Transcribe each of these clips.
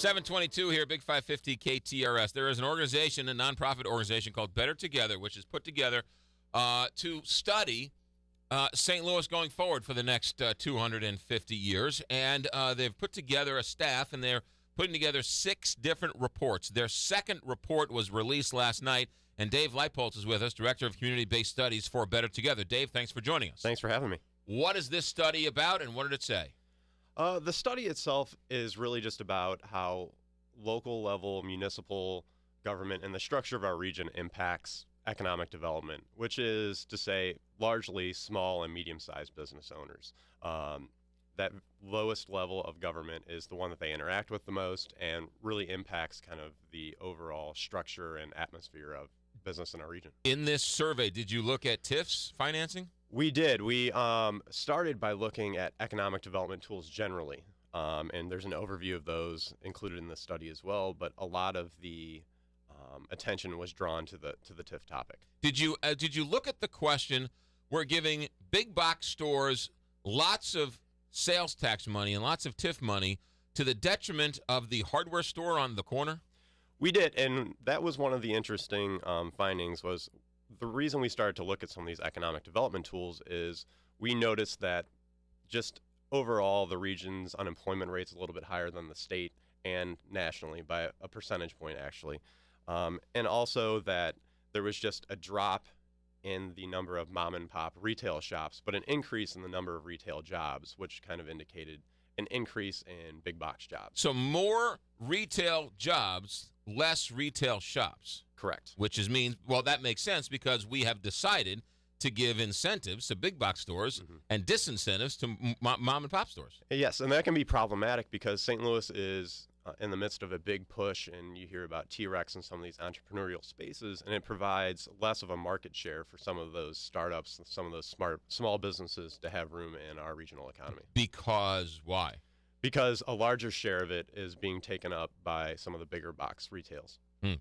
722 here, Big 550 KTRS. There is an organization, a nonprofit organization called Better Together, which is put together to study St. Louis going forward for the next 250 years. And they've put together a staff, and they're putting together 6 different reports. Their second report was released last night, and Dave Leipold is with us, Director of Community-Based Studies for Better Together. Dave, thanks for joining us. Thanks for having me. What is this study about, and what did it say? The study itself is really just about how local level municipal government and the structure of our region impacts economic development, which is to say largely small and medium-sized business owners. That lowest level of government is the one that they interact with the most and really impacts kind of the overall structure and atmosphere of business in our region. In this survey, did you look at TIF's financing? We did. We started by looking at economic development tools generally, and there's an overview of those included in the study as well. But a lot of the attention was drawn to the TIF topic. Did you look at the question? We're giving big box stores lots of sales tax money and lots of TIF money to the detriment of the hardware store on the corner? We did, and that was one of the interesting findings. Was the reason we started to look at some of these economic development tools is we noticed that just overall the region's unemployment rate is a little bit higher than the state and nationally by a percentage point actually. And also that there was just a drop in the number of mom and pop retail shops, but an increase in the number of retail jobs, which kind of indicated an increase in big box jobs. So more retail jobs, less retail shops. Correct. Which means, well, that makes sense because we have decided to give incentives to big box stores and disincentives to mom and pop stores. Yes, and that can be problematic because St. Louis is in the midst of a big push, and you hear about T-Rex and some of these entrepreneurial spaces, and it provides less of a market share for some of those startups and some of those small businesses to have room in our regional economy. Because why? Because a larger share of it is being taken up by some of the bigger box retails. I'm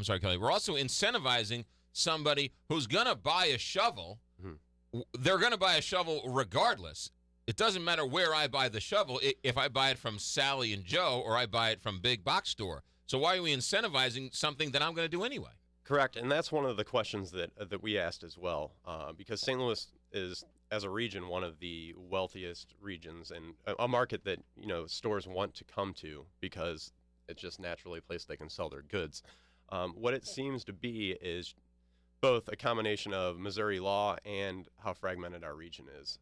sorry, Kelly. We're also incentivizing somebody who's going to buy a shovel. They're going to buy a shovel regardless. It doesn't matter where I buy the shovel, if I buy it from Sally and Joe or I buy it from big box store. So why are we incentivizing something that I'm going to do anyway? Correct, and that's one of the questions that we asked as well, because St. Louis is, as a region, one of the wealthiest regions and a market that stores want to come to because it's just naturally a place they can sell their goods. What it seems to be is both a combination of Missouri law and how fragmented our region is.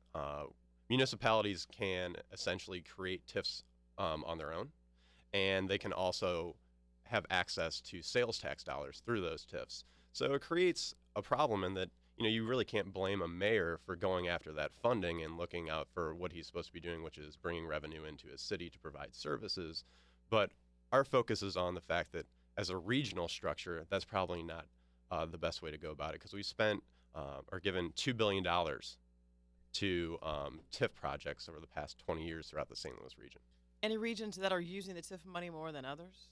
Municipalities can essentially create TIFs on their own, and they can also have access to sales tax dollars through those TIFs. So it creates a problem in that you really can't blame a mayor for going after that funding and looking out for what he's supposed to be doing, which is bringing revenue into his city to provide services. But our focus is on the fact that as a regional structure, that's probably not the best way to go about it, because we spent or given $2 billion to TIF projects over the past 20 years throughout the St. Louis region. Any regions that are using the TIF money more than others?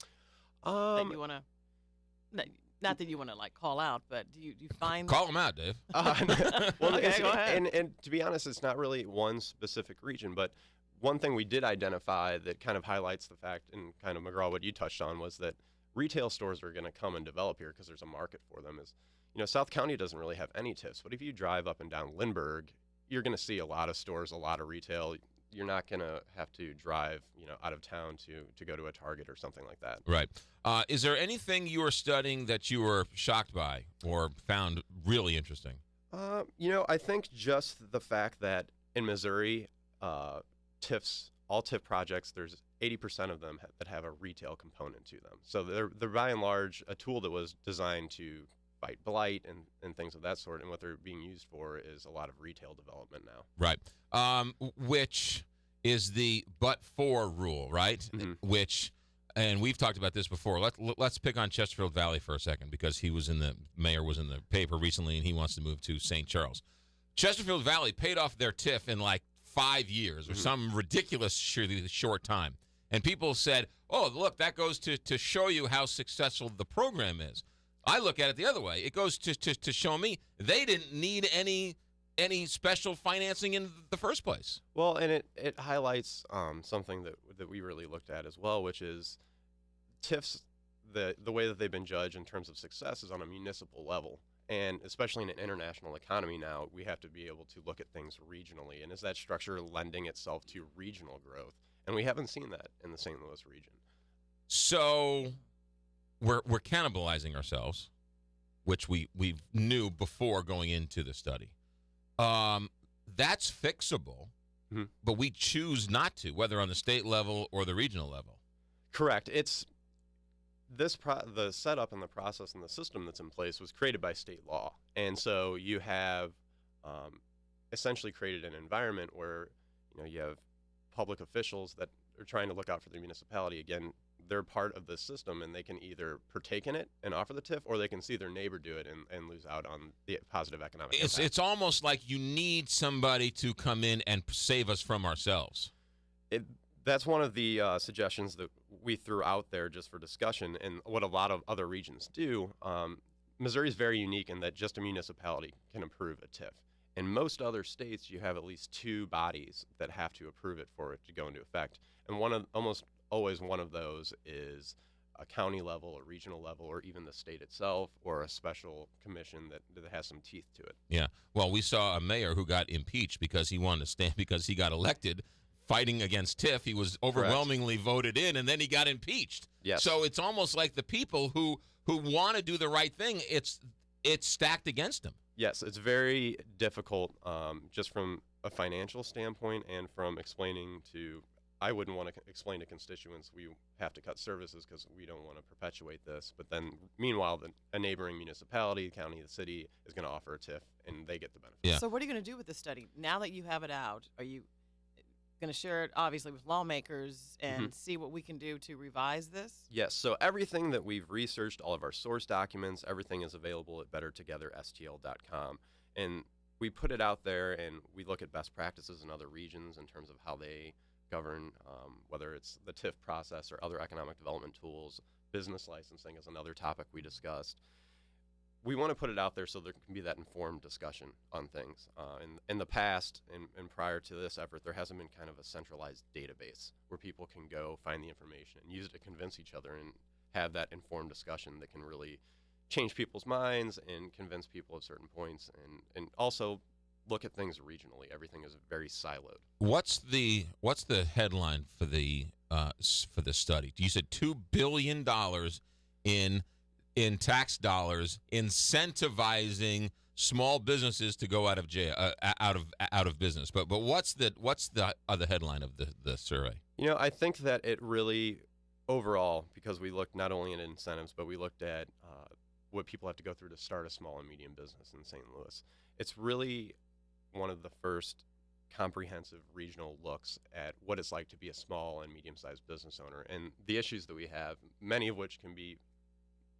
That you want to, not that you want to call out, but do you find call them out, Dave? Well, okay, go ahead. And to be honest, it's not really one specific region, but one thing we did identify that kind of highlights the fact, and kind of McGraw, what you touched on, was that retail stores are going to come and develop here because there's a market for them. South County doesn't really have any TIFs, but if you drive up and down Lindbergh, you're going to see a lot of stores, a lot of retail. You're not going to have to drive, out of town to go to a Target or something like that. Right. Is there anything you were studying that you were shocked by or found really interesting? I think just the fact that in Missouri, TIFs, all TIF projects, there's 80% of them that have a retail component to them. So they're by and large a tool that was designed to fight blight and things of that sort, and what they're being used for is a lot of retail development now. Right. Which is the but-for rule, right? Mm-hmm. And we've talked about this before. Let's pick on Chesterfield Valley for a second, because mayor was in the paper recently, and he wants to move to St. Charles. Chesterfield Valley paid off their TIF in 5 years or some ridiculous short time. And people said, oh, look, that goes to show you how successful the program is. I look at it the other way. It goes to show me they didn't need any any special financing in the first place. Well, and it highlights something that we really looked at as well, which is TIFs. The way that they've been judged in terms of success is on a municipal level. And especially in an international economy now, we have to be able to look at things regionally. And is that structure lending itself to regional growth? And we haven't seen that in the St. Louis region. So we're cannibalizing ourselves, which we knew before going into the study. That's fixable, but we choose not to, whether on the state level or the regional level. Correct. It's the setup and the process and the system that's in place was created by state law. And so you have essentially created an environment where, you have public officials that are trying to look out for the municipality. Again, they're part of the system, and they can either partake in it and offer the TIF, or they can see their neighbor do it and lose out on the positive economic impact. It's almost like you need somebody to come in and save us from ourselves. That's one of the suggestions that we threw out there just for discussion, and what a lot of other regions do. Missouri is very unique in that just a municipality can approve a TIF. In most other states, you have at least two bodies that have to approve it for it to go into effect, and almost always one of those is a county level, a regional level, or even the state itself, or a special commission that has some teeth to it. Yeah. Well, we saw a mayor who got impeached because he wanted to stand because he got elected fighting against TIF. He was overwhelmingly voted in, and then he got impeached. Yes. So it's almost like the people who want to do the right thing, it's stacked against them. Yes, it's very difficult just from a financial standpoint, and from explaining to, I wouldn't want to explain to constituents we have to cut services because we don't want to perpetuate this. But then, meanwhile, a neighboring municipality, the county, the city is going to offer a TIF, and they get the benefit. Yeah. So what are you going to do with this study? Now that you have it out, are you going to share it, obviously, with lawmakers and see what we can do to revise this? Yes, so everything that we've researched, all of our source documents, everything is available at bettertogetherstl.com. And we put it out there, and we look at best practices in other regions in terms of how they govern, whether it's the TIF process or other economic development tools. Business licensing is another topic we discussed. We want to put it out there so there can be that informed discussion on things. In the past, and prior to this effort, there hasn't been kind of a centralized database where people can go find the information and use it to convince each other and have that informed discussion that can really change people's minds and convince people at certain points, and also look at things regionally. Everything is very siloed. What's the headline for the study? You said $2 billion in tax dollars incentivizing small businesses to go out of jail, out of business. But what's the other headline of the survey? I think that it really overall, because we looked not only at incentives, but we looked at what people have to go through to start a small and medium business in St. Louis. It's really one of the first comprehensive regional looks at what it's like to be a small and medium-sized business owner, and the issues that we have, many of which can be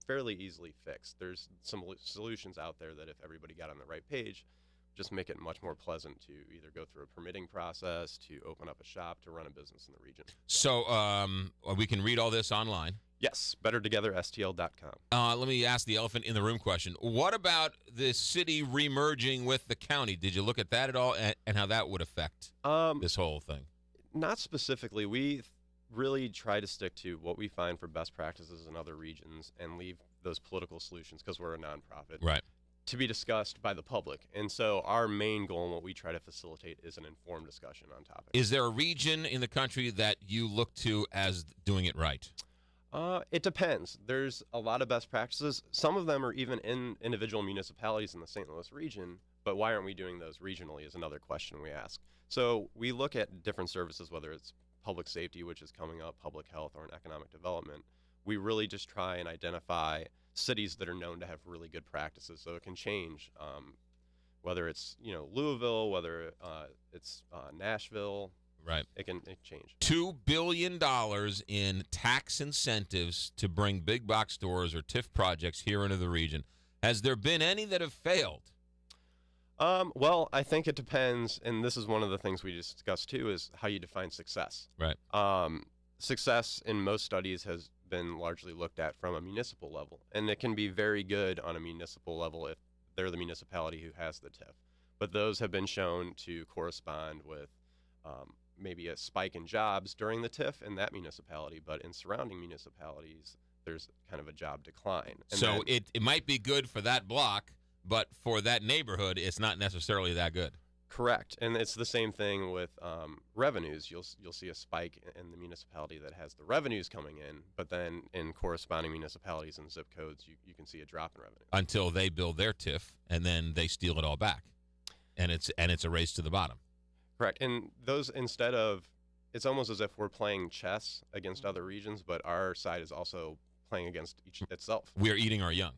fairly easily fixed. There's some solutions out there that if everybody got on the right page, just make it much more pleasant to either go through a permitting process, to open up a shop, to run a business in the region. So we can read all this online? Yes, bettertogetherstl.com. Let me ask the elephant in the room question. What about the city remerging with the county? Did you look at that at all, and how that would affect this whole thing? Not specifically. We really try to stick to what we find for best practices in other regions and leave those political solutions, because we're a nonprofit, right, to be discussed by the public. And so our main goal and what we try to facilitate is an informed discussion on topics. Is there a region in the country that you look to as doing it right? It depends. There's a lot of best practices. Some of them are even in individual municipalities in the St. Louis region, but why aren't we doing those regionally is another question we ask. So we look at different services, whether it's public safety, which is coming up, public health, or in economic development. We really just try and identify cities that are known to have really good practices, so it can change, whether it's Louisville, whether it's Nashville. Right. It can change. $2 billion in tax incentives to bring big box stores or TIF projects here into the region. Has there been any that have failed? Well, I think it depends, and this is one of the things we discussed too, is how you define success. Right. Success in most studies has been largely looked at from a municipal level, and it can be very good on a municipal level if they're the municipality who has the TIF. but those have been shown to correspond with maybe a spike in jobs during the TIF in that municipality, but in surrounding municipalities, there's kind of a job decline. And so it might be good for that block, but for that neighborhood, it's not necessarily that good. Correct, and it's the same thing with revenues. You'll see a spike in the municipality that has the revenues coming in, but then in corresponding municipalities and zip codes, you can see a drop in revenue Until they build their TIF, and then they steal it all back, and it's a race to the bottom. Correct, and those it's almost as if we're playing chess against other regions, but our side is also playing against itself. We are eating our young.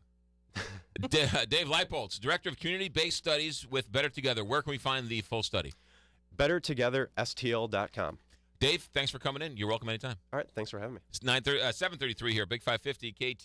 Dave Leipoltz, Director of Community-Based Studies with Better Together. Where can we find the full study? BetterTogetherSTL.com. Dave, thanks for coming in. You're welcome anytime. All right, thanks for having me. It's 7:33 here, Big 550 KT.